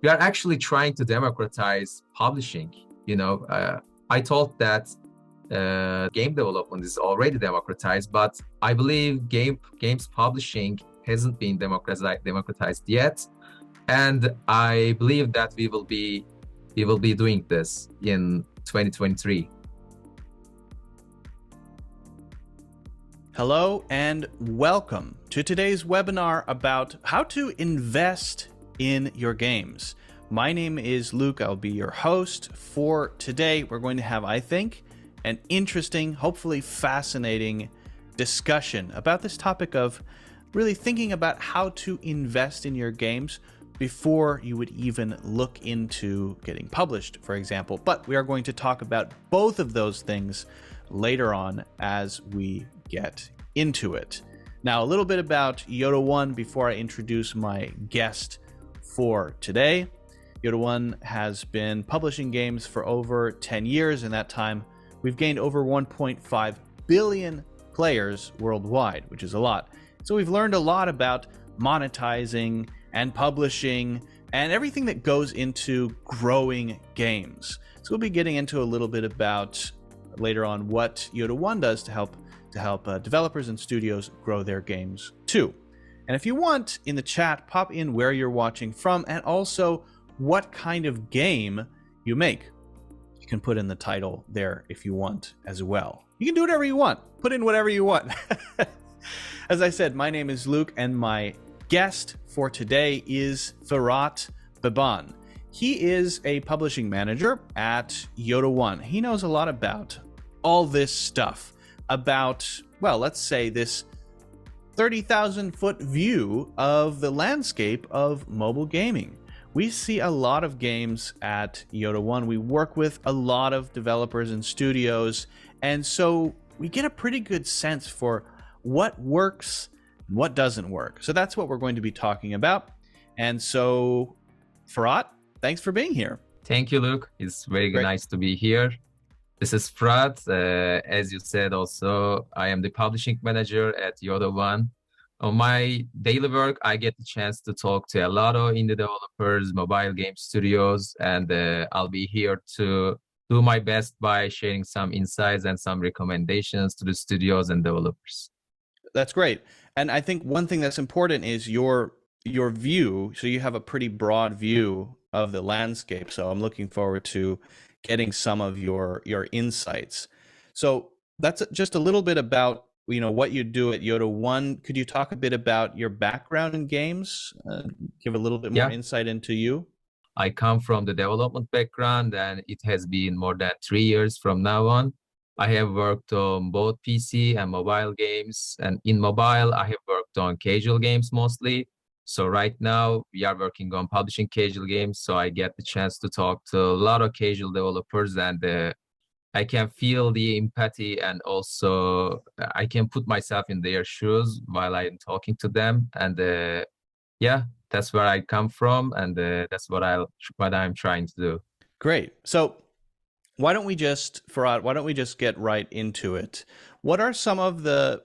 we are actually trying to democratize publishing. I thought that game development is already democratized, but I believe games publishing hasn't been democratized yet. And I believe that we will be doing this in 2023. Hello and welcome to today's webinar about how to invest in your games. My name is Luke. I'll be your host for today. We're going to have, I think, an interesting, hopefully fascinating discussion about this topic of really thinking about how to invest in your games before you would even look into getting published, for example. But we are going to talk about both of those things later on as we get into it. Now, a little bit about Yoda One before I introduce my guest for today. Yoda One has been publishing games for over 10 years. In that time, we've gained over 1.5 billion players worldwide, which is a lot. So we've learned a lot about monetizing and publishing and everything that goes into growing games. So we'll be getting into a little bit about later on what Yoda One does to help developers and studios grow their games too. And if you want, in the chat, pop in where you're watching from and also what kind of game you make. You can put in the title there if you want as well. You can do whatever you want. Put in whatever you want. As I said, my name is Luke and my guest for today is Ferhat Baban. He is a publishing manager at Yoda One. He knows a lot about all this stuff about, well, let's say this 30,000 foot view of the landscape of mobile gaming. We see a lot of games at Yoda One. We work with a lot of developers and studios, and so we get a pretty good sense for what works and what doesn't work. So that's what we're going to be talking about. And so, Ferhat, thanks for being here. Thank you, Luke. It's very Great. nice to be here. This is Frat. As you said, also, I am the publishing manager at Yoda One. On my daily work, I get the chance to talk to a lot of indie developers, mobile game studios, and I'll be here to do my best by sharing some insights and some recommendations to the studios and developers. That's great. And I think one thing that's important is your view. So you have a pretty broad view of the landscape. So I'm looking forward to getting some of your insights. So that's just a little bit about what you do at Yoda One. Could you talk a bit about your background in games? Give a little bit more insight into you. I come from the development background, and it has been more than 3 years from now on. I have worked on both PC and mobile games, and in mobile, I have worked on casual games mostly. So right now we are working on publishing casual games. So I get the chance to talk to a lot of casual developers, and I can feel the empathy, and also I can put myself in their shoes while I'm talking to them. And that's where I come from, and that's what I'm trying to do. Great. So why don't we just get right into it? What are some of the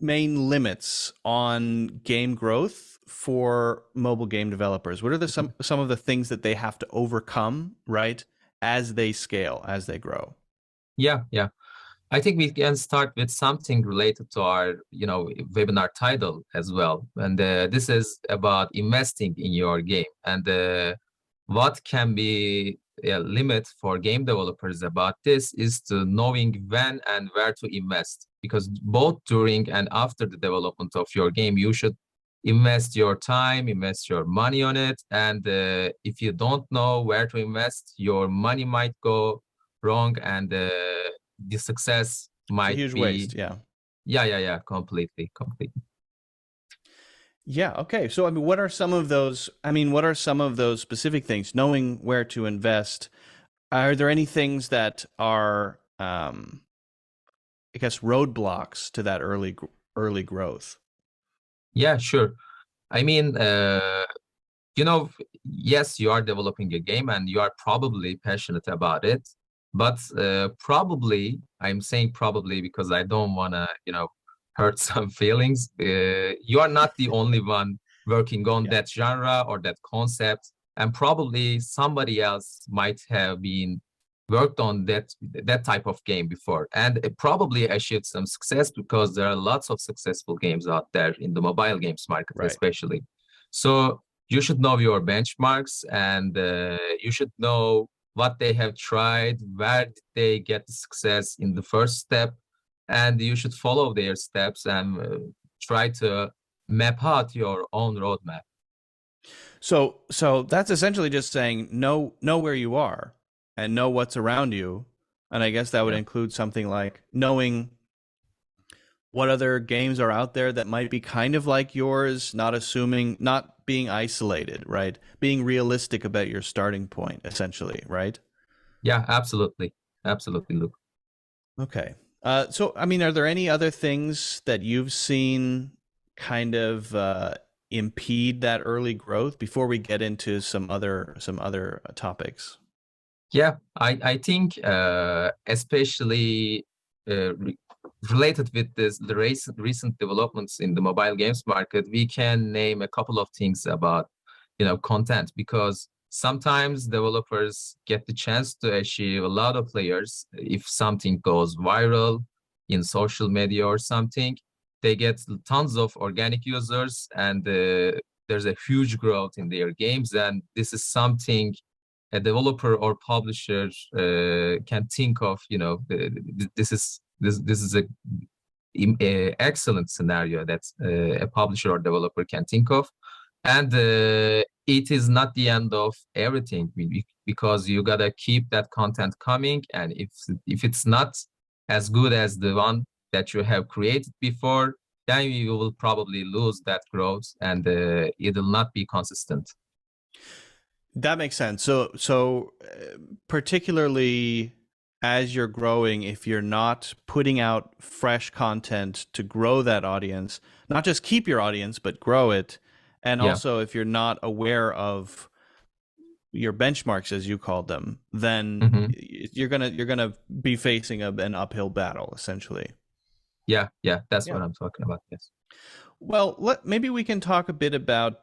main limits on game growth for mobile game developers? What are some of the things that they have to overcome, right, as they scale, as they grow? Yeah. I think we can start with something related to our, webinar title as well. And this is about investing in your game. And what can be a limit for game developers about this is to knowing when and where to invest. Because both during and after the development of your game, you should invest your time, invest your money on it. And if you don't know where to invest, your money might go wrong, and the success might be a huge waste. Yeah, completely. Yeah. Okay. So, what are some of those specific things, knowing where to invest? Are there any things that are, roadblocks to that early growth? Yeah, sure. I mean, yes, you are developing a game and you are probably passionate about it, but probably, I'm saying probably because I don't want to, hurt some feelings. You are not the only one working on that genre or that concept. and probably somebody else might have been worked on that type of game before, and it probably achieved some success because there are lots of successful games out there in the mobile games market, Right. especially. So you should know your benchmarks, and you should know what they have tried, where did they get the success in the first step, and you should follow their steps and try to map out your own roadmap. So that's essentially just saying know where you are and know what's around you. And I guess that would Yeah. include something like knowing what other games are out there that might be kind of like yours, not being isolated, right? Being realistic about your starting point, essentially, right? Yeah, absolutely. Absolutely, Luke. Okay. So, I mean, are there any other things that you've seen kind of impede that early growth before we get into some other topics? Yeah, I think especially re related with the recent developments in the mobile games market, we can name a couple of things about, content, because sometimes developers get the chance to achieve a lot of players if something goes viral in social media or something. They get tons of organic users, and there's a huge growth in their games, and this is something a developer or publisher can think of. This is a excellent scenario that a publisher or developer can think of, and it is not the end of everything, because you gotta keep that content coming, and if it's not as good as the one that you have created before, then you will probably lose that growth, and it will not be consistent. That makes sense. So particularly as you're growing, if you're not putting out fresh content to grow that audience, not just keep your audience, but grow it, and Yeah. also if you're not aware of your benchmarks, as you called them, then Hmm. you're gonna be facing an uphill battle, essentially. Yeah, that's Yeah. what I'm talking about. Yes. Well, maybe we can talk a bit about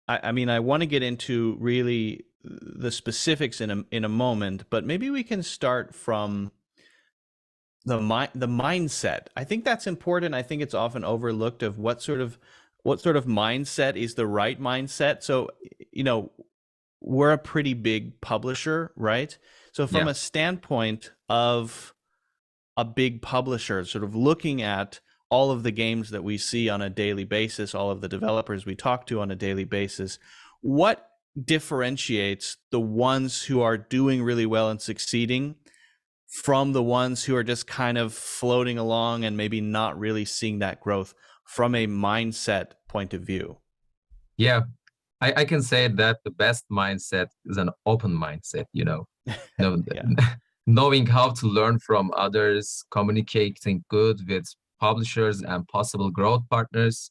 I mean, I want to get into really the specifics in a moment, but maybe we can start from the mindset. I think that's important. I think it's often overlooked of what sort of mindset is the right mindset. So, you know, we're a pretty big publisher, right? So from Yeah. a standpoint of a big publisher, sort of looking at all of the games that we see on a daily basis, all of the developers we talk to on a daily basis, what differentiates the ones who are doing really well and succeeding from the ones who are just kind of floating along and maybe not really seeing that growth from a mindset point of view? Yeah, I can say that the best mindset is an open mindset, know, Yeah, knowing how to learn from others, communicating good with publishers and possible growth partners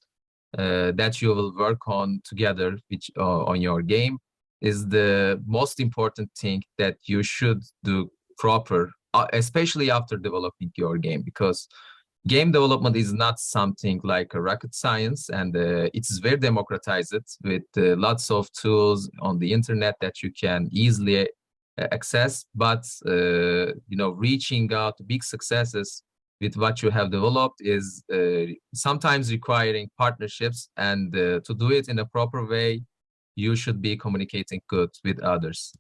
that you will work on together on your game is the most important thing that you should do proper, especially after developing your game, because game development is not something like a rocket science, and it's very democratized with lots of tools on the internet that you can easily access. But reaching out to big successes with what you have developed is sometimes requiring partnerships, and to do it in a proper way, you should be communicating good with others.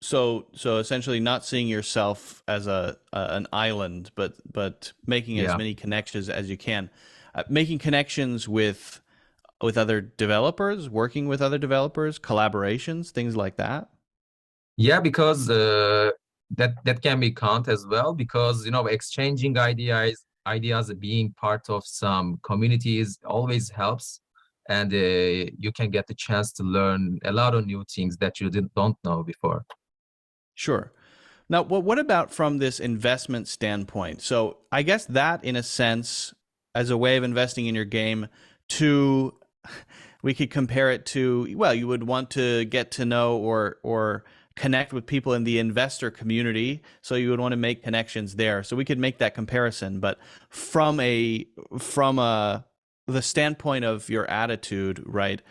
so essentially not seeing yourself as an island, but making as Yeah. many connections as you can, making connections with other developers, working with other developers, collaborations, things like that. Yeah, because that can be count as well, because exchanging ideas, being part of some communities always helps, and you can get the chance to learn a lot of new things that you don't know before. Sure. Now, what about from this investment standpoint? So I guess that, in a sense, as a way of investing in your game, to we could compare it to, well, you would want to get to know or connect with people in the investor community, so you would want to make connections there. So we could make that comparison, but from a the standpoint of your attitude, right?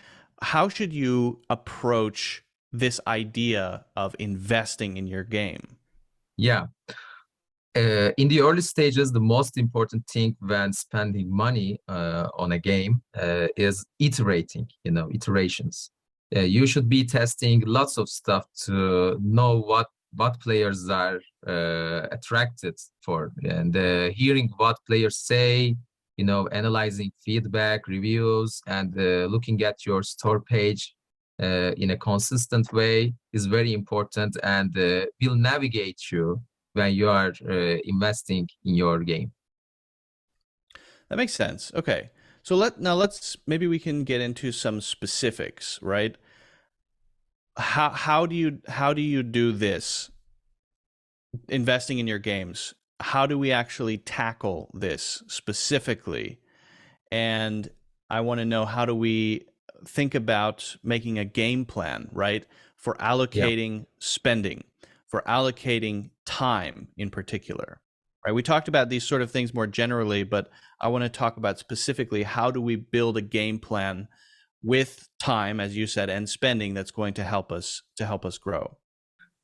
how should you approach this idea of investing in your game? Yeah. In the early stages, the most important thing when spending money on a game is iterating, iterations. You should be testing lots of stuff to know what players are attracted for, and hearing what players say, analyzing feedback, reviews, and looking at your store page in a consistent way is very important, and will navigate you when you are investing in your game. That makes sense. Okay. So let's maybe we can get into some specifics, right? How do you do this, investing in your games? How do we actually tackle this specifically? And I want to know, how do we think about making a game plan, right? For Yeah. allocating spending, for allocating time in particular, right? We talked about these sort of things more generally, but I want to talk about specifically, how do we build a game plan with time, as you said, and spending that's going to help us grow.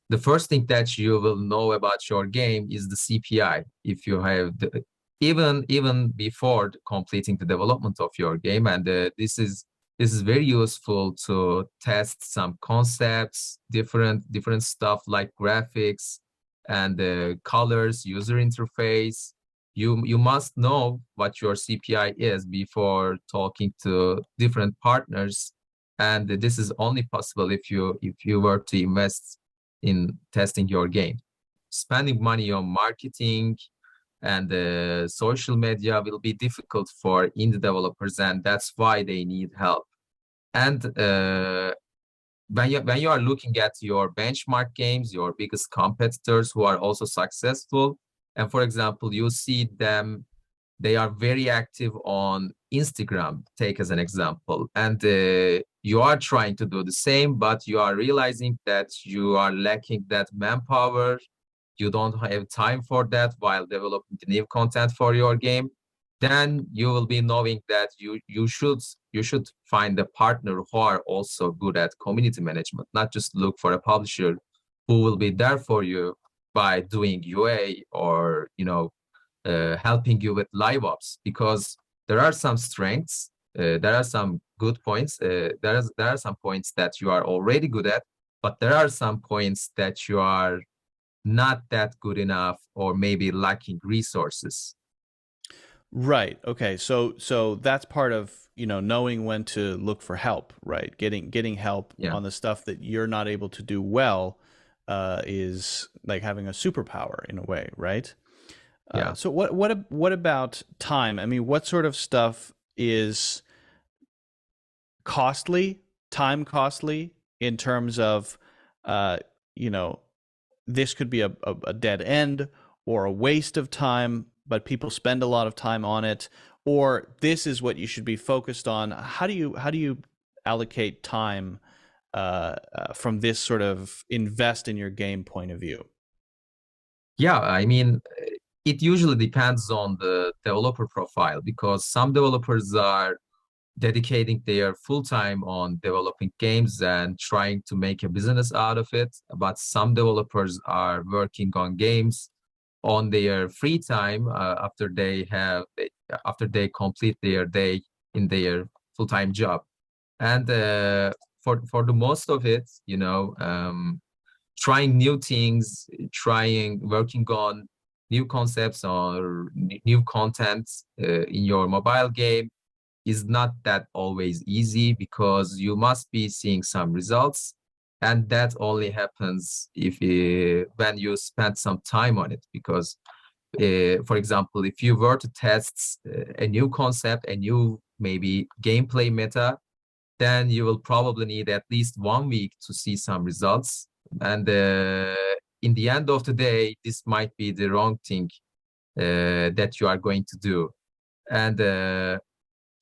The first thing that you will know about your game is the CPI. If you have even before completing the development of your game, and this is very useful to test some concepts, different stuff like graphics and colors, user interface. You must know what your CPI is before talking to different partners, and this is only possible if you were to invest in testing your game. Spending money on marketing and social media will be difficult for indie developers, and that's why they need help. And when you are looking at your benchmark games, your biggest competitors who are also successful, and for example, you see them, they are very active on Instagram, take as an example, and you are trying to do the same, but you are realizing that you are lacking that manpower. You don't have time for that while developing the new content for your game. Then you will be knowing that you should find a partner who are also good at community management, not just look for a publisher who will be there for you by doing UA or helping you with live ops, because there are some strengths, there are some good points, there are some points that you are already good at, but there are some points that you are not that good enough or maybe lacking resources. Right. Okay. So that's part of, knowing when to look for help, right? Getting help Yeah, on the stuff that you're not able to do well is like having a superpower in a way, right? yeah. So what about time? I mean, what sort of stuff is costly, time costly, in terms of, uh, you know, this could be a dead end or a waste of time, but people spend a lot of time on it, or this is what you should be focused on. How do you allocate time from this sort of invest in your game point of view? Yeah, I mean, it usually depends on the developer profile, because some developers are dedicating their full time on developing games and trying to make a business out of it. But some developers are working on games on their free time after they complete their day in their full time job. And for the most of it, trying new things, working on new concepts or new content in your mobile game is not that always easy, because you must be seeing some results, and that only happens if when you spend some time on it. Because for example, if you were to test a new concept, a new maybe gameplay meta, then you will probably need at least 1 week to see some results. And in the end of the day, this might be the wrong thing that you are going to do. And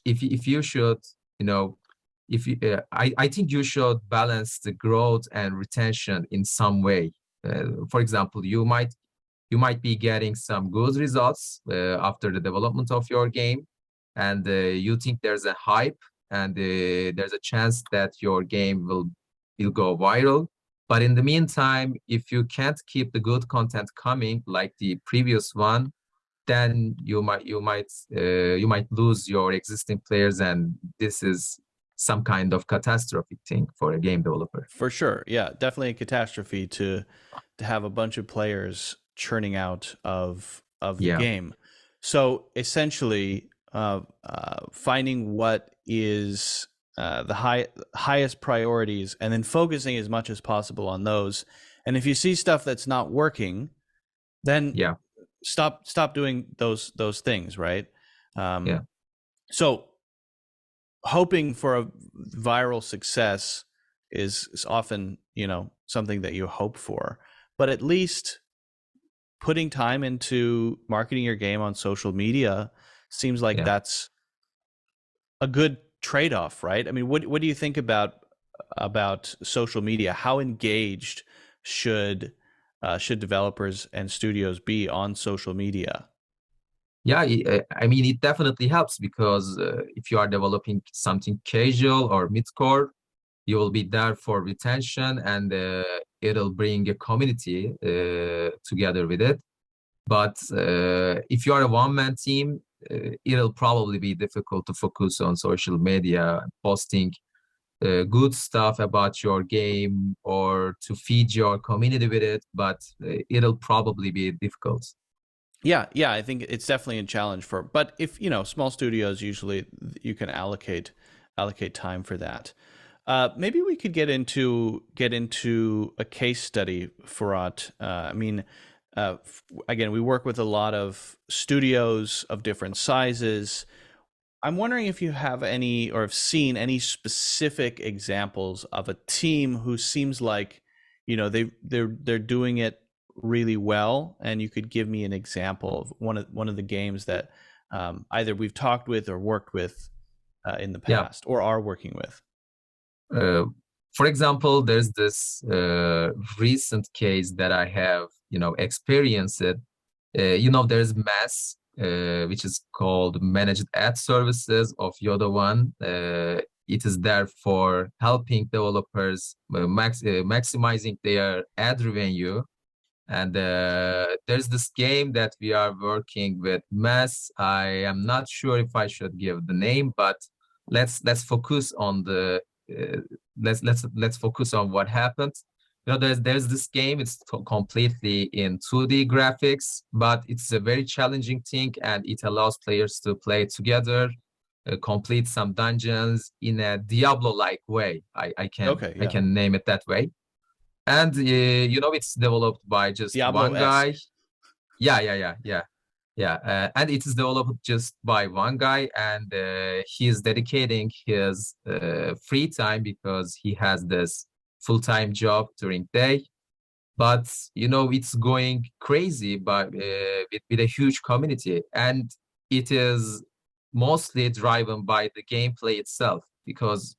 if you should, you know, if you, I think you should balance the growth and retention in some way. For example, you might be getting some good results after the development of your game, and you think there's a hype and there's a chance that your game will go viral. But in the meantime, if you can't keep the good content coming like the previous one, then you might lose your existing players, and this is some kind of catastrophic thing for a game developer. For sure. Yeah, definitely a catastrophe to have a bunch of players churning out of the Yeah, game. So essentially, finding what is the highest priorities, and then focusing as much as possible on those. And if you see stuff that's not working, then yeah, stop doing those things, right? yeah. So hoping for a viral success is often, something that you hope for, but at least putting time into marketing your game on social media seems like Yeah. that's a good trade-off, right? I mean, what do you think about social media? How engaged should should developers and studios be on social media? Yeah, I mean, it definitely helps because if you are developing something casual or mid-core, you will be there for retention, and it'll bring a community together with it. But if you are a one-man team, it'll probably be difficult to focus on social media, posting good stuff about your game or to feed your community with it, but it'll probably be difficult. Yeah, I think it's definitely a challenge for, but if, small studios, usually you can allocate time for that. Maybe we could get into a case study, Farhat. I mean, again, we work with a lot of studios of different sizes. I'm wondering if you have any or have seen any specific examples of a team who seems like, they're doing it really well, and you could give me an example of one of the games that either we've talked with or worked with in the Yeah. past or are working with. Uh, for example, there's this recent case that I have, experienced it. There's Mass, which is called Managed Ad Services of Yoda One. It is there for helping developers maximizing their ad revenue. And there's this game that we are working with Mass. I am not sure if I should give the name, but let's focus on the uh, let's focus on what happened. There's this game. It's completely in 2D graphics, but it's a very challenging thing, and it allows players to play together, complete some dungeons in a Diablo-like way. I can Okay, I yeah. can name it that way. And it's developed by just one Diablo-esque. guy. Yeah. And it is developed just by one guy, and he is dedicating his free time because he has this full-time job during day. But it's going crazy, but with a huge community, and it is mostly driven by the gameplay itself. Because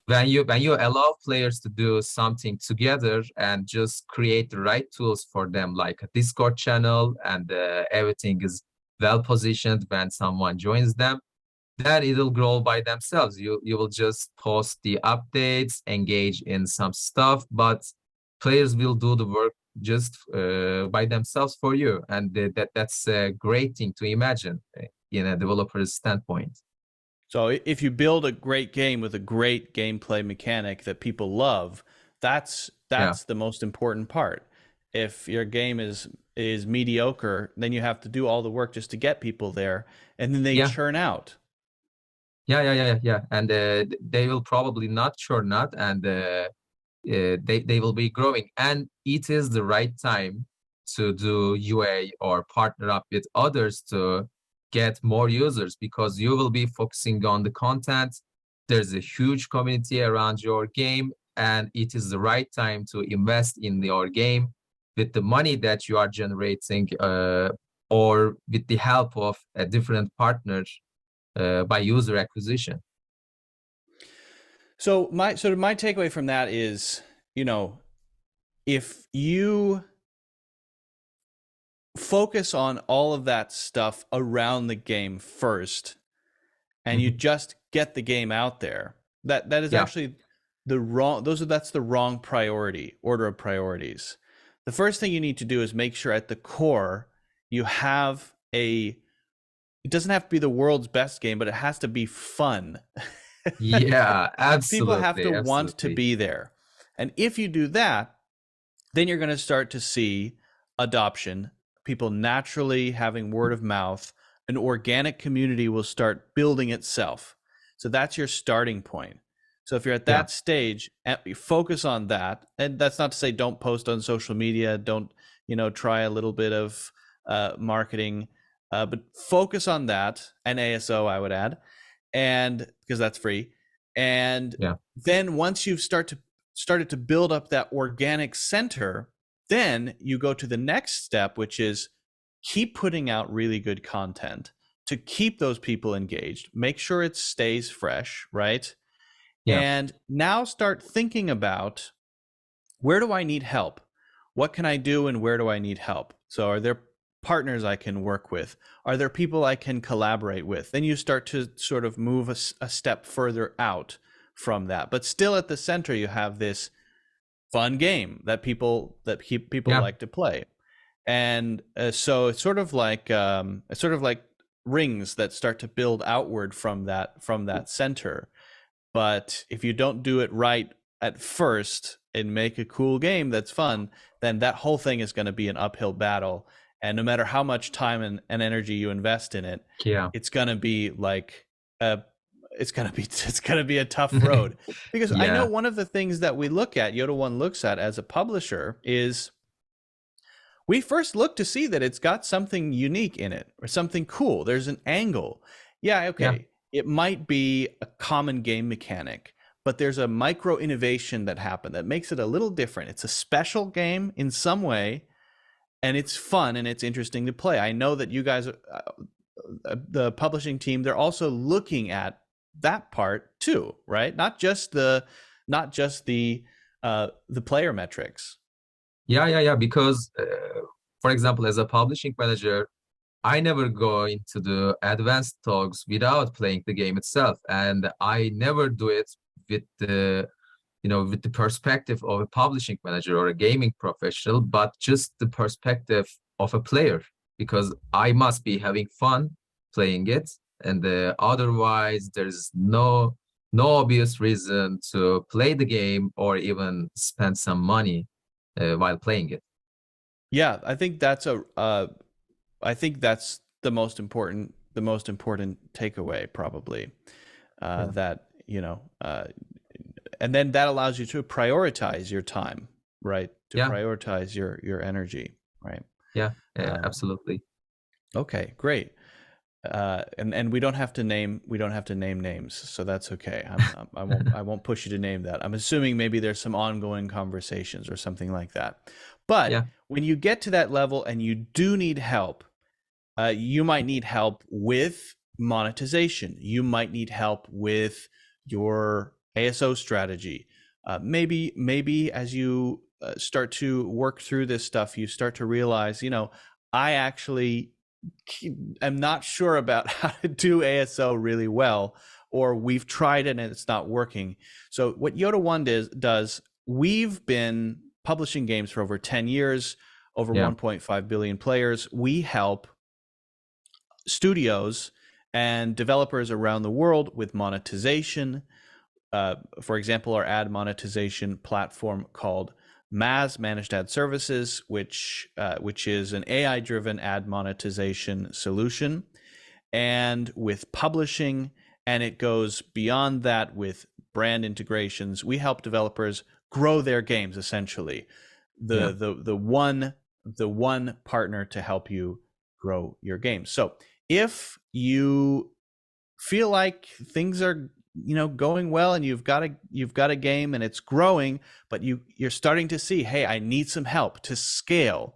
when you allow players to do something together and just create the right tools for them, like a Discord channel, and everything is well positioned when someone joins them, then it'll grow by themselves. You will just post the updates, engage in some stuff, but players will do the work just by themselves for you, and that's a great thing to imagine in a developer's standpoint. So if you build a great game with a great gameplay mechanic that people love, that's Yeah, that's the most important part. If your game is mediocre, then you have to do all the work just to get people there, and then they yeah. churn out. Yeah. And they will probably not churn out, and they will be growing. And it is the right time to do UA or partner up with others to get more users, because you will be focusing on the content. There's a huge community around your game, and it is the right time to invest in your game with the money that you are generating, or with the help of a different partner by user acquisition. So my takeaway from that is, if you focus on all of that stuff around the game first, and you just get the game out there, that is Yeah, actually that's the wrong order of priorities. The first thing you need to do is make sure at the core you have it doesn't have to be the world's best game, but it has to be fun. yeah, People have to absolutely, want to absolutely. be there. And if you do that, then you're going to start to see adoption, people naturally having word of mouth, an organic community will start building itself. So that's your starting point. So if you're at Yeah, that stage, focus on that. And that's not to say don't post on social media, don't, try a little bit of marketing, but focus on that and ASO, I would add, and because that's free. And yeah, then once you've started to build up that organic center, then you go to the next step, which is keep putting out really good content to keep those people engaged, make sure it stays fresh, right? yeah, And now start thinking about, where do I need help? What can I do and where do I need help? So are there partners I can work with? Are there people I can collaborate with? Then you start to sort of move a step further out from that. But still at the center, you have this fun game that people yeah, like to play. And so it's sort of like rings that start to build outward from that center. But if you don't do it right at first and make a cool game that's fun, then that whole thing is going to be an uphill battle. And no matter how much time and energy you invest in it, yeah, it's going to be like it's going to be a tough road. Because I know yeah, one of the things that we look at, Yoda One looks at as a publisher, is we first look to see that it's got something unique in it or something cool. There's an angle. Yeah, yeah, okay. It might be a common game mechanic, but there's a micro innovation that happened that makes it a little different. It's a special game in some way, and it's fun and it's interesting to play. I know that you guys, the publishing team, they're also looking at that part too, right? Not just the player metrics. yeah, yeah, yeah. Because, for example, as a publishing manager, I never go into the advanced talks without playing the game itself, and I never do it with with the perspective of a publishing manager or a gaming professional, but just the perspective of a player, because I must be having fun playing it, and otherwise there's no obvious reason to play the game or even spend some money while playing it. Yeah, I think that's the most important takeaway probably, Yeah, that and then that allows you to prioritize your time, right? To yeah, prioritize your energy, right? yeah, yeah, Um, absolutely. okay, great. And we don't have to name names, so that's okay. I won't push you to name that. I'm assuming maybe there's some ongoing conversations or something like that. But Yeah, when you get to that level and you do need help, you might need help with monetization. You might need help with your ASO strategy. Maybe as you start to work through this stuff, you start to realize, I actually am not sure about how to do ASO really well, or we've tried it and it's not working. So what Yoda One does, we've been publishing games for over 10 years, over yeah, 1.5 billion players. We help studios and developers around the world with monetization. For example, our ad monetization platform called MAS, Managed Ad Services, which is an AI-driven ad monetization solution, and with publishing, and it goes beyond that with brand integrations. We help developers grow their games, essentially. yeah, The one partner to help you grow your game. So if you feel like things are going well and you've got a game and it's growing, but you're starting to see, hey, I need some help to scale,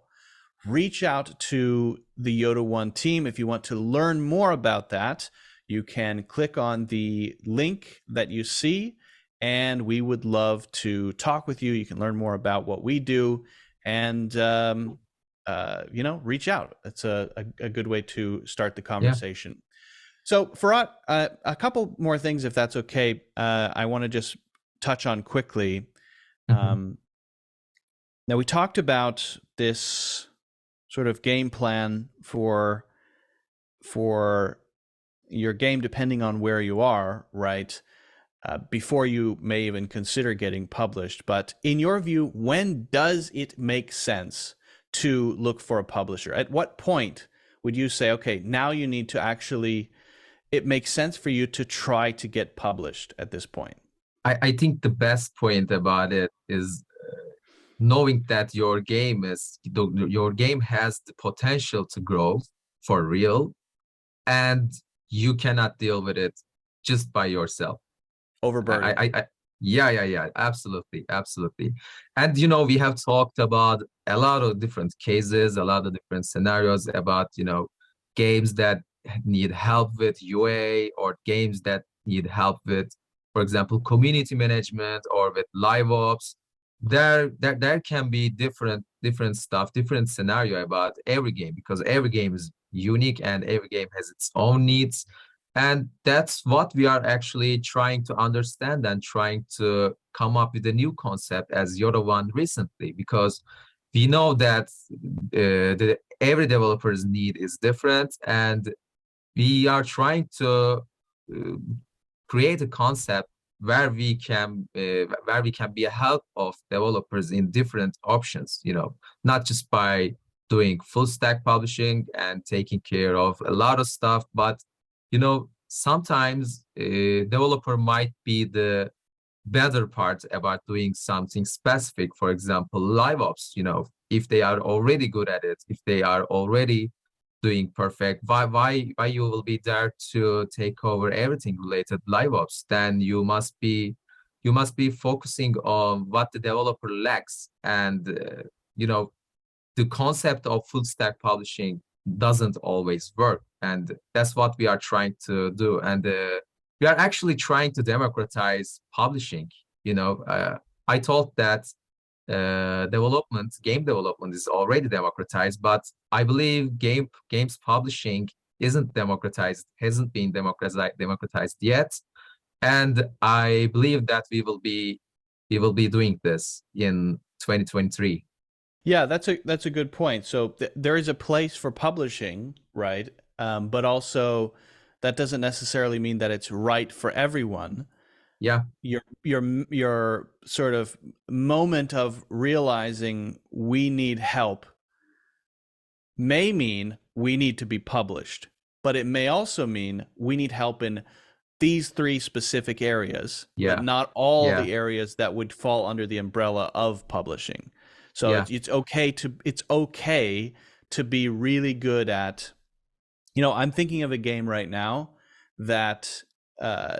reach out to the Yoda One team. If you want to learn more about that, you can click on the link that you see, and we would love to talk with you. You can learn more about what we do, and reach out. It's a good way to start the yeah. conversation. So, Farhat, a couple more things, if that's okay. I want to just touch on quickly. Mhm. Um, Now, we talked about this sort of game plan for your game, depending on where you are, right? Before you may even consider getting published. But in your view, when does it make sense to look for a publisher? At what point would you say, okay, now you need to actually, it makes sense for you to try to get published at this point? I think the best point about it is knowing that your game has the potential to grow for real, and you cannot deal with it just by yourself. Overburdened. Yeah, absolutely, absolutely. And we have talked about a lot of different cases, a lot of different scenarios about, games that need help with UA, or games that need help with, for example, community management or with live ops. There can be different stuff, different scenario about every game, because every game is unique and every game has its own needs. And that's what we are actually trying to understand and trying to come up with a new concept as Yoda One recently, because we know that every developer's need is different, and we are trying to uh, create a concept where we can be a help of developers in different options, not just by doing full stack publishing and taking care of a lot of stuff, but sometimes a developer might be the better part about doing something specific. For example, live ops, if they are already good at it, if they are already doing perfect, why you will be there to take over everything related live ops? Then you must be focusing on what the developer lacks. And the concept of full stack publishing doesn't always work, and that's what we are trying to do. And we are actually trying to democratize publishing. I thought that game development is already democratized, but I believe games publishing isn't democratized, hasn't been democratized yet. And I believe that we will be doing this in 2023. Yeah, that's a good point. So there is a place for publishing, right? But also that doesn't necessarily mean that it's right for everyone. Yeah, Your sort of moment of realizing we need help may mean we need to be published, but it may also mean we need help in these three specific areas, but yeah, not all yeah, the areas that would fall under the umbrella of publishing. So yeah. it's okay to be really good at. I'm thinking of a game right now that uh,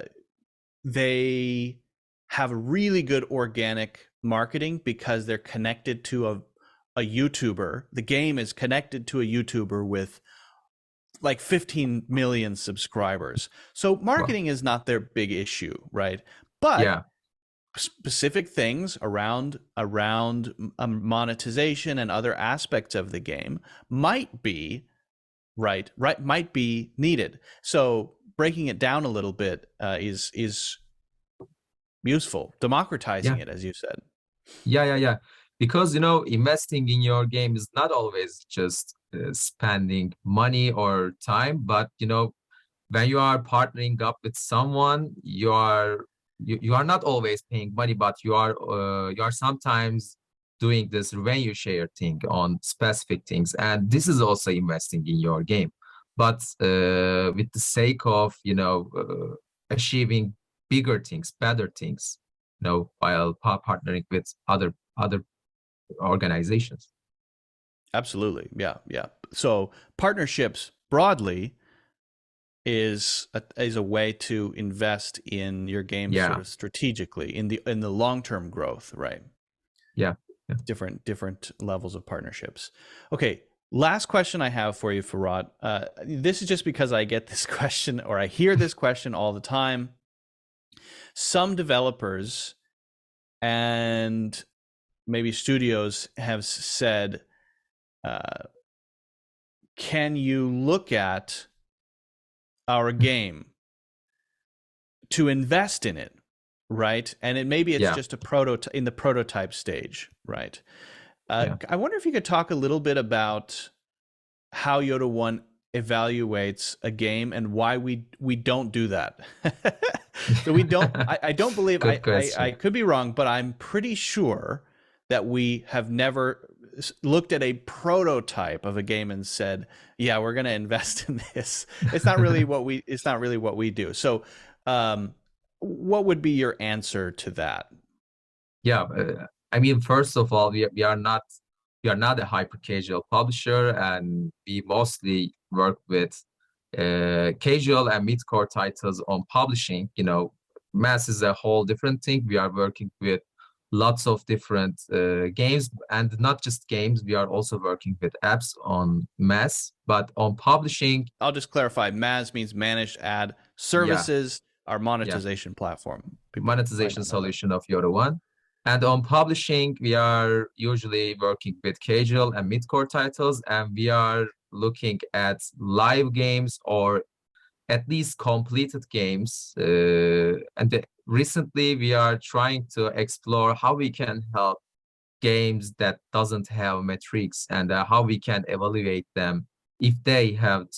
they have really good organic marketing because they're connected to a YouTuber. The game is connected to a YouTuber with like 15 million subscribers. So Well, marketing is not their big issue, right? But yeah, specific things around monetization and other aspects of the game might be right might be needed. So breaking it down a little bit is useful, democratizing yeah, it, as you said. yeah. Because investing in your game is not always just spending money or time, but when you are partnering up with someone, you are not always paying money, but you are sometimes doing this revenue share thing on specific things, and this is also investing in your game, but with the sake of achieving bigger things, better things, while partnering with other organizations. Absolutely, yeah. So partnerships broadly is a way to invest in your game sort Yeah, of strategically in the long-term growth, right? yeah, yeah. Different levels of partnerships. Okay, last question I have for you, Farad. This is just because I get this question or I hear this question all the time. Some developers and maybe studios have said, can you look at our game to invest in it, right? And maybe it's Yeah, just a prototype in the prototype stage, right? yeah, I wonder if you could talk a little bit about how Yoda One evaluates a game and why we don't do that. So we don't. I don't believe. good I question. could be wrong, but I'm pretty sure that we have never looked at a prototype of a game and said, "Yeah, we're going to invest in this." It's not really what we. It's not really what we do. So, what would be your answer to that? Yeah, I mean, first of all, we are not a hyper casual publisher, and we mostly work with casual and mid-core titles on publishing. You know, mass is a whole different thing. We are working with lots of different games, and not just games. We are also working with apps on mass, but on publishing, I'll just clarify. MAS means managed ad yeah, services, our yeah. monetization platform. People might Monetization not know that. solution of Yoda One. And on publishing, we are usually working with casual and mid-core titles, and we are looking at live games or at least completed games. Recently, we are trying to explore how we can help games that doesn't have metrics and how we can evaluate them if they have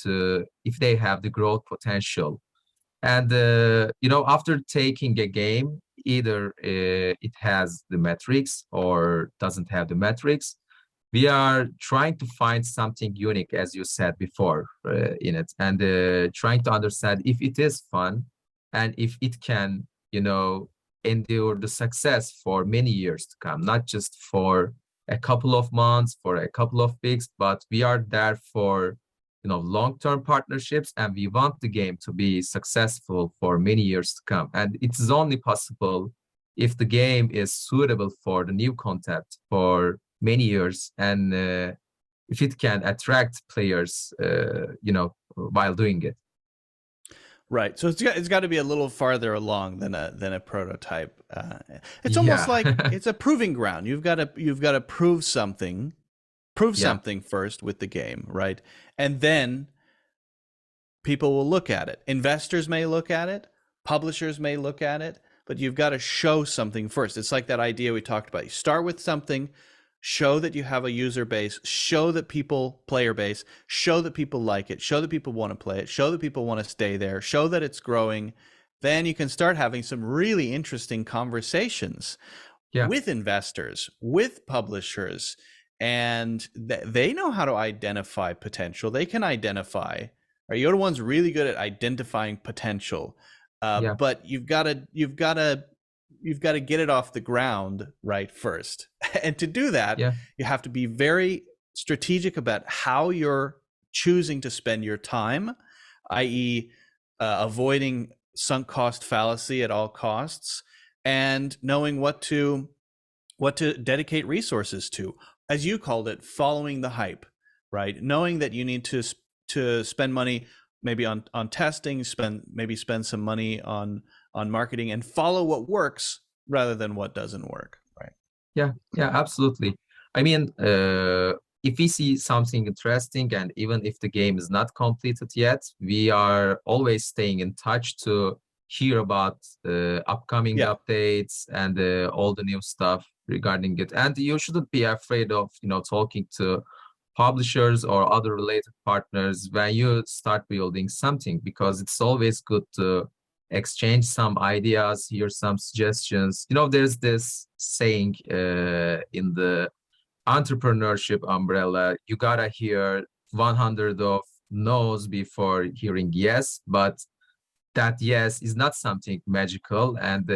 the growth potential. And after taking a game, either it has the metrics or doesn't have the metrics, we are trying to find something unique, as you said before, in it, and trying to understand if it is fun and if it can, endure the success for many years to come, not just for a couple of months, for a couple of weeks, but we are there for long-term partnerships, and we want the game to be successful for many years to come. And it is only possible if the game is suitable for the new content for many years, and if it can attract players, while doing it. Right. So it's got to be a little farther along than a prototype. It's almost like Yeah. it's a proving ground. You've got to prove Yeah. something first with the game, right? And then people will look at it. Investors may look at it, publishers may look at it, but you've got to show something first. It's like that idea we talked about. You start with something, show that you have a user base, show that player base, show that people like it, show that people want to play it, show that people want to stay there, show that it's growing. Then you can start having some really interesting conversations Yeah. with investors, with publishers, and they know how to identify potential. They can identify. Right, Yoda One's really good at identifying potential, Yeah. but you've got to get it off the ground right first. And to do that, Yeah. you have to be very strategic about how you're choosing to spend your time, i.e., avoiding sunk cost fallacy at all costs, and knowing what to dedicate resources to, as you called it, following the hype, right? Knowing that you need to spend money maybe on testing, spend some money on marketing, and follow what works rather than what doesn't work, right? Yeah. Yeah. Absolutely. I mean, if we see something interesting, and even if the game is not completed yet, we are always staying in touch to hear about upcoming Yeah. updates and all the new stuff regarding it. And you shouldn't be afraid of, talking to publishers or other related partners when you start building something, because it's always good to exchange some ideas, hear some suggestions. There's this saying in the entrepreneurship umbrella: you gotta hear 100 of no's before hearing yes, but that yes is not something magical, and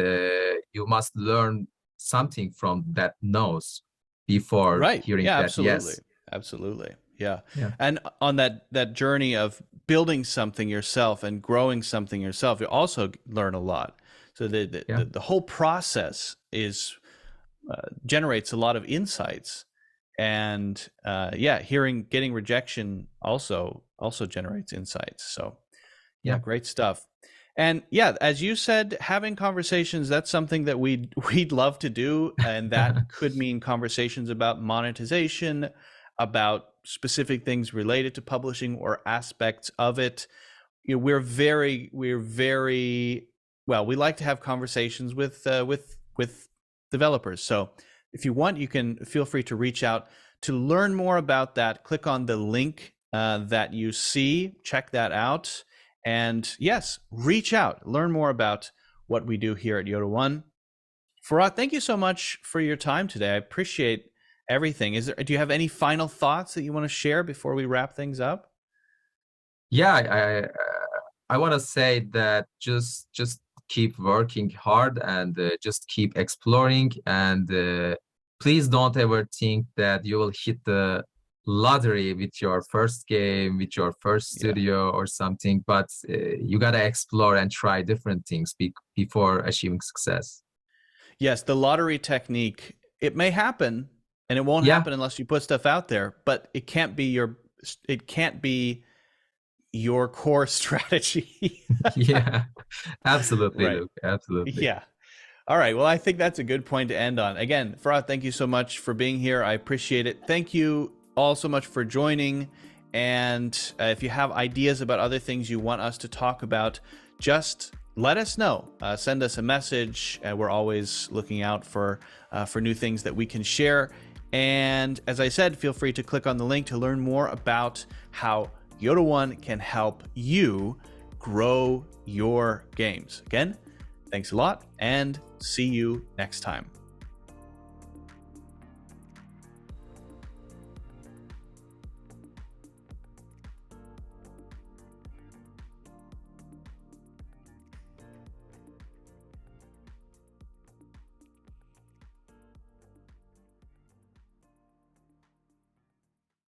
you must learn something from that no's before Right. hearing Yeah, that absolutely. yes. Absolutely. Yeah. Yeah. And on that journey of building something yourself and growing something yourself, you also learn a lot. So Yeah. the whole process is generates a lot of insights, and getting rejection also generates insights. So yeah, Yeah. great stuff. And yeah, as you said, having conversations, that's something that we'd love to do, and that could mean conversations about monetization, about specific things related to publishing or aspects of it. we're very well. We like to have conversations with developers. So if you want, you can feel free to reach out to learn more about that. Click on the link that you see. Check that out, and yes, reach out. Learn more about what we do here at Yotta One. Farhat, thank you so much for your time today. I appreciate everything. Do you have any final thoughts that you want to share before we wrap things up? Yeah, I want to say that just keep working hard and just keep exploring, and please don't ever think that you will hit the lottery with your first game, with your first Yeah. studio or something, but you gotta explore and try different things before achieving success. Yes, the lottery technique, it may happen, and it won't Yeah, happen unless you put stuff out there, but it can't be your core strategy. yeah, absolutely, Right. Luke, absolutely. Yeah. All right. Well, I think that's a good point to end on. Again, Farhat, thank you so much for being here. I appreciate it. Thank you all so much for joining. And if you have ideas about other things you want us to talk about, just let us know. Send us a message. We're always looking out for new things that we can share. And as I said, feel free to click on the link to learn more about how Yotta One can help you grow your games. Again, thanks a lot, and see you next time.